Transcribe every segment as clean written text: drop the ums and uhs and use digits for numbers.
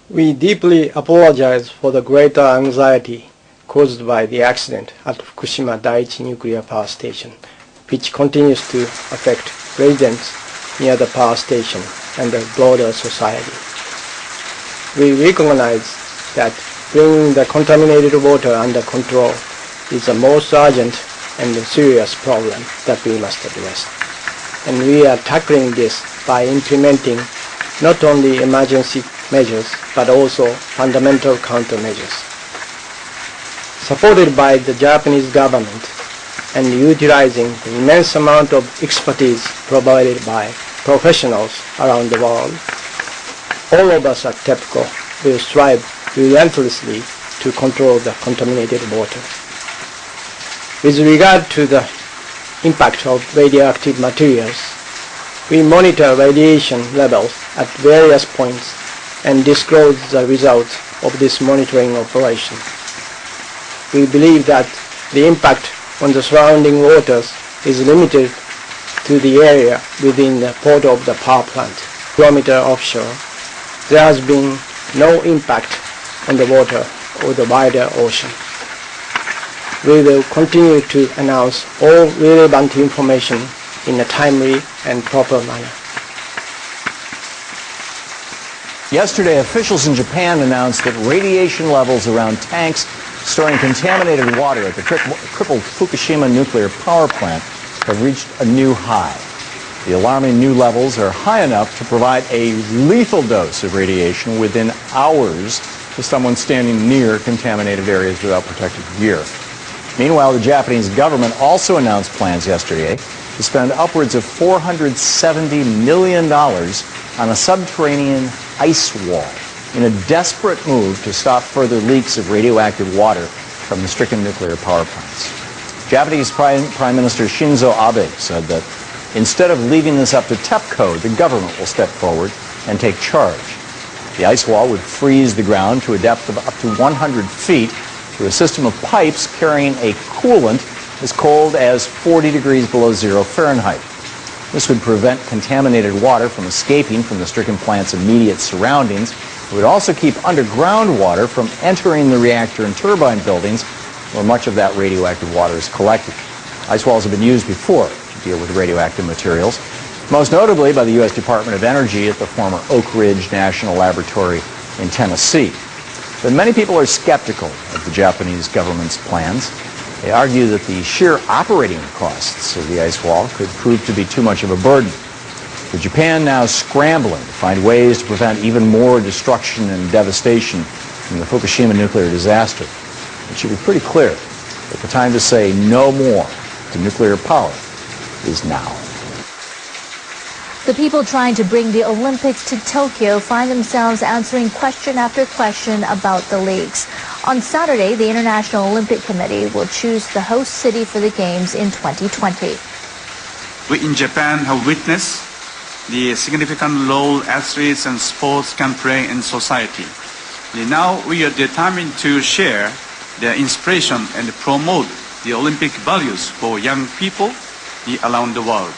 We deeply apologize for the greater anxiety caused by the accident at Fukushima Daiichi nuclear power station, which continues to affect residents near the power station and the broader society. We recognize that bringing the contaminated water under control is the most urgent and serious problem that we must address. And we are tackling this by implementing not only emergency measures but also fundamental countermeasures. Supported by the Japanese government and utilizing the immense amount of expertise provided by professionals around the world, all of us at TEPCO will strive relentlessly to control the contaminated water. With regard to the impact of radioactive materials, we monitor radiation levels at various points and disclose the results of this monitoring operation. We believe that the impact on the surrounding waters is limited to the area within the port of the power plant. Kilometer offshore, there has been no impact on the water or the wider ocean. We will continue to announce all relevant information in a timely and proper manner. Yesterday, officials in Japan announced that radiation levels around tanks storing contaminated water at the crippled Fukushima nuclear power plant have reached a new high. The alarming new levels are high enough to provide a lethal dose of radiation within hours to someone standing near contaminated areas without protective gear. Meanwhile, the Japanese government also announced plans yesterday to spend upwards of $470 million on a subterranean ice wall in a desperate move to stop further leaks of radioactive water from the stricken nuclear power plants. Japanese Prime Minister Shinzo Abe said that instead of leaving this up to TEPCO, the government will step forward and take charge. The ice wall would freeze the ground to a depth of up to 100 feet through a system of pipes carrying a coolant as cold as 40 degrees below zero Fahrenheit. This would prevent contaminated water from escaping from the stricken plant's immediate surroundings. It would also keep underground water from entering the reactor and turbine buildings where much of that radioactive water is collected. Ice walls have been used before to deal with radioactive materials, most notably by the U.S. Department of Energy at the former Oak Ridge National Laboratory in Tennessee. But many people are skeptical of the Japanese government's plans. They argue that the sheer operating costs of the ice wall could prove to be too much of a burden. With Japan now scrambling to find ways to prevent even more destruction and devastation from the Fukushima nuclear disaster, it should be pretty clear that the time to say no more to nuclear power is now. The people trying to bring the Olympics to Tokyo find themselves answering question after question about the leaks. On Saturday, the International Olympic Committee will choose the host city for the Games in 2020. We in Japan have witnessed the significant role athletes and sports can play in society. Now we are determined to share their inspiration and promote the Olympic values for young people around the world.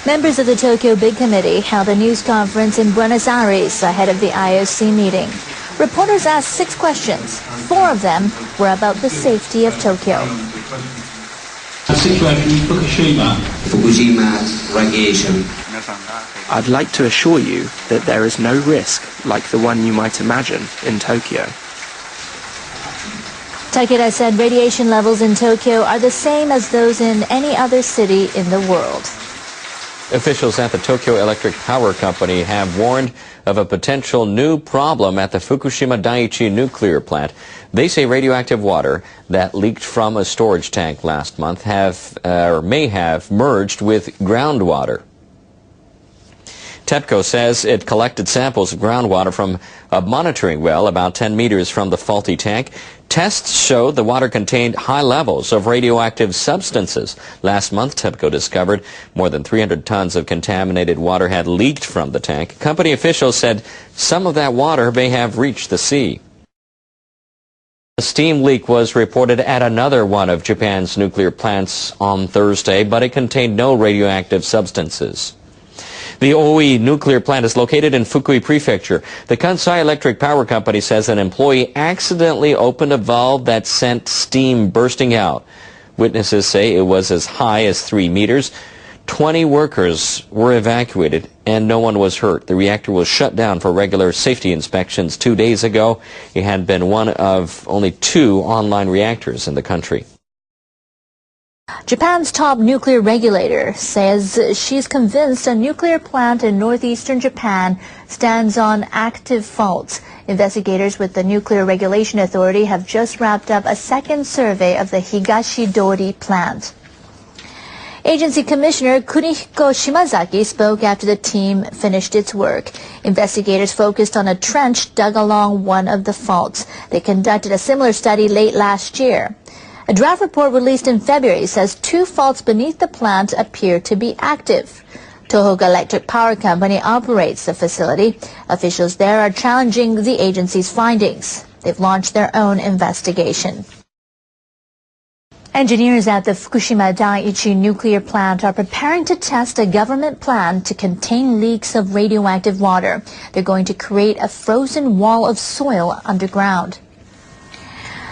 Members of the Tokyo Big Committee held a news conference in Buenos Aires ahead of the IOC meeting. Reporters asked 6 questions. 4 of them were about the safety of Tokyo. Situation in Fukushima radiation. I'd like to assure you that there is no risk like the one you might imagine in Tokyo. Takeda said radiation levels in Tokyo are the same as those in any other city in the world. Officials at the Tokyo Electric Power Company have warned of a potential new problem at the Fukushima Daiichi nuclear plant. They say radioactive water that leaked from a storage tank last month may have merged with groundwater. TEPCO says it collected samples of groundwater from a monitoring well about 10 meters from the faulty tank. Tests showed the water contained high levels of radioactive substances. Last month, TEPCO discovered more than 300 tons of contaminated water had leaked from the tank. Company officials said some of that water may have reached the sea. A steam leak was reported at another one of Japan's nuclear plants on Thursday, but it contained no radioactive substances. The Oi nuclear plant is located in Fukui Prefecture. The Kansai Electric Power Company says an employee accidentally opened a valve that sent steam bursting out. Witnesses say it was as high as 3 meters. 20 workers were evacuated and no one was hurt. The reactor was shut down for regular safety inspections 2 days ago. It had been one of only 2 online reactors in the country. Japan's top nuclear regulator says she's convinced a nuclear plant in northeastern Japan stands on active faults. Investigators with the Nuclear Regulation Authority have just wrapped up a second survey of the Higashidori plant. Agency Commissioner Kunihiko Shimazaki spoke after the team finished its work. Investigators focused on a trench dug along one of the faults. They conducted a similar study late last year. A draft report released in February says 2 faults beneath the plant appear to be active. Tohoku Electric Power Company operates the facility. Officials there are challenging the agency's findings. They've launched their own investigation. Engineers at the Fukushima Daiichi nuclear plant are preparing to test a government plan to contain leaks of radioactive water. They're going to create a frozen wall of soil underground.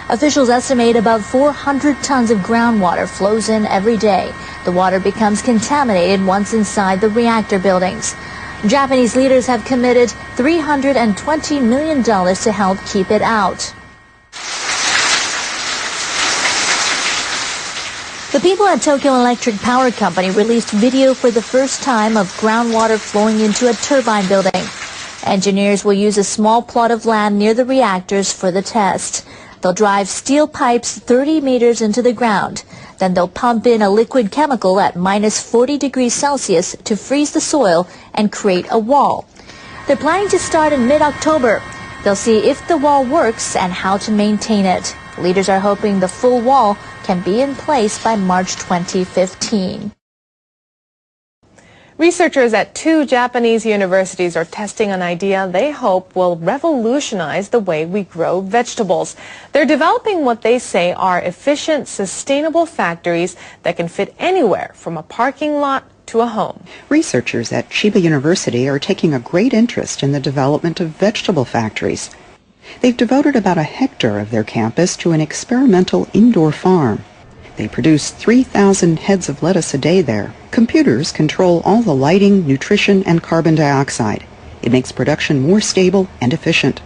Officials estimate about 400 tons of groundwater flows in every day. The water becomes contaminated once inside the reactor buildings. Japanese leaders have committed $320 million to help keep it out. The people at Tokyo Electric Power Company released video for the first time of groundwater flowing into a turbine building. Engineers will use a small plot of land near the reactors for the test. They'll drive steel pipes 30 meters into the ground. Then they'll pump in a liquid chemical at minus 40 degrees Celsius to freeze the soil and create a wall. They're planning to start in mid-October. They'll see if the wall works and how to maintain it. Leaders are hoping the full wall can be in place by March 2015. Researchers at 2 Japanese universities are testing an idea they hope will revolutionize the way we grow vegetables. They're developing what they say are efficient, sustainable factories that can fit anywhere from a parking lot to a home. Researchers at Chiba University are taking a great interest in the development of vegetable factories. They've devoted about a hectare of their campus to an experimental indoor farm. They produce 3,000 heads of lettuce a day there. Computers control all the lighting, nutrition, and carbon dioxide. It makes production more stable and efficient.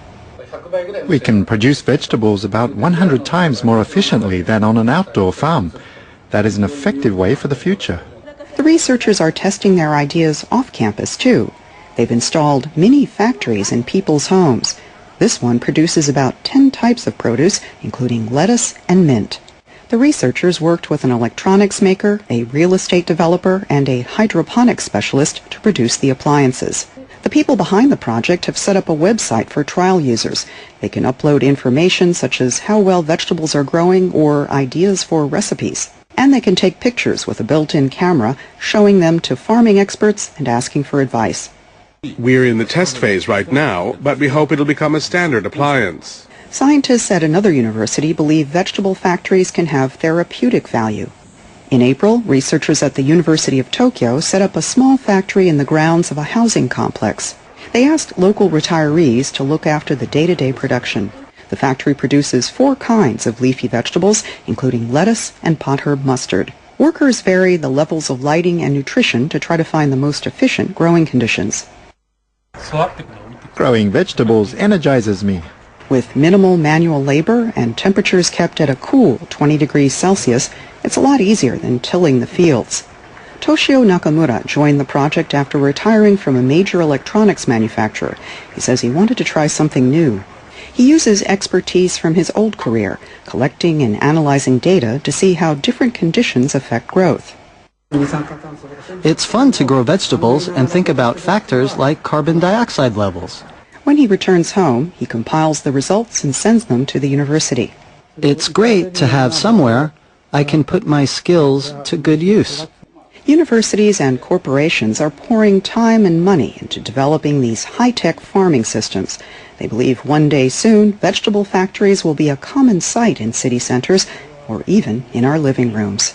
We can produce vegetables about 100 times more efficiently than on an outdoor farm. That is an effective way for the future. The researchers are testing their ideas off campus, too. They've installed mini factories in people's homes. This one produces about 10 types of produce, including lettuce and mint. The researchers worked with an electronics maker, a real estate developer, and a hydroponics specialist to produce the appliances. The people behind the project have set up a website for trial users. They can upload information such as how well vegetables are growing or ideas for recipes. And they can take pictures with a built-in camera, showing them to farming experts and asking for advice. We're in the test phase right now, but we hope it'll become a standard appliance. Scientists at another university believe vegetable factories can have therapeutic value. In April, researchers at the University of Tokyo set up a small factory in the grounds of a housing complex. They asked local retirees to look after the day-to-day production. The factory produces 4 kinds of leafy vegetables, including lettuce and potherb mustard. Workers vary the levels of lighting and nutrition to try to find the most efficient growing conditions. Growing vegetables energizes me. With minimal manual labor and temperatures kept at a cool 20 degrees Celsius, it's a lot easier than tilling the fields. Toshio Nakamura joined the project after retiring from a major electronics manufacturer. He says he wanted to try something new. He uses expertise from his old career, collecting and analyzing data to see how different conditions affect growth. It's fun to grow vegetables and think about factors like carbon dioxide levels. When he returns home, he compiles the results and sends them to the university. It's great to have somewhere I can put my skills to good use. Universities and corporations are pouring time and money into developing these high-tech farming systems. They believe one day soon, vegetable factories will be a common sight in city centers or even in our living rooms.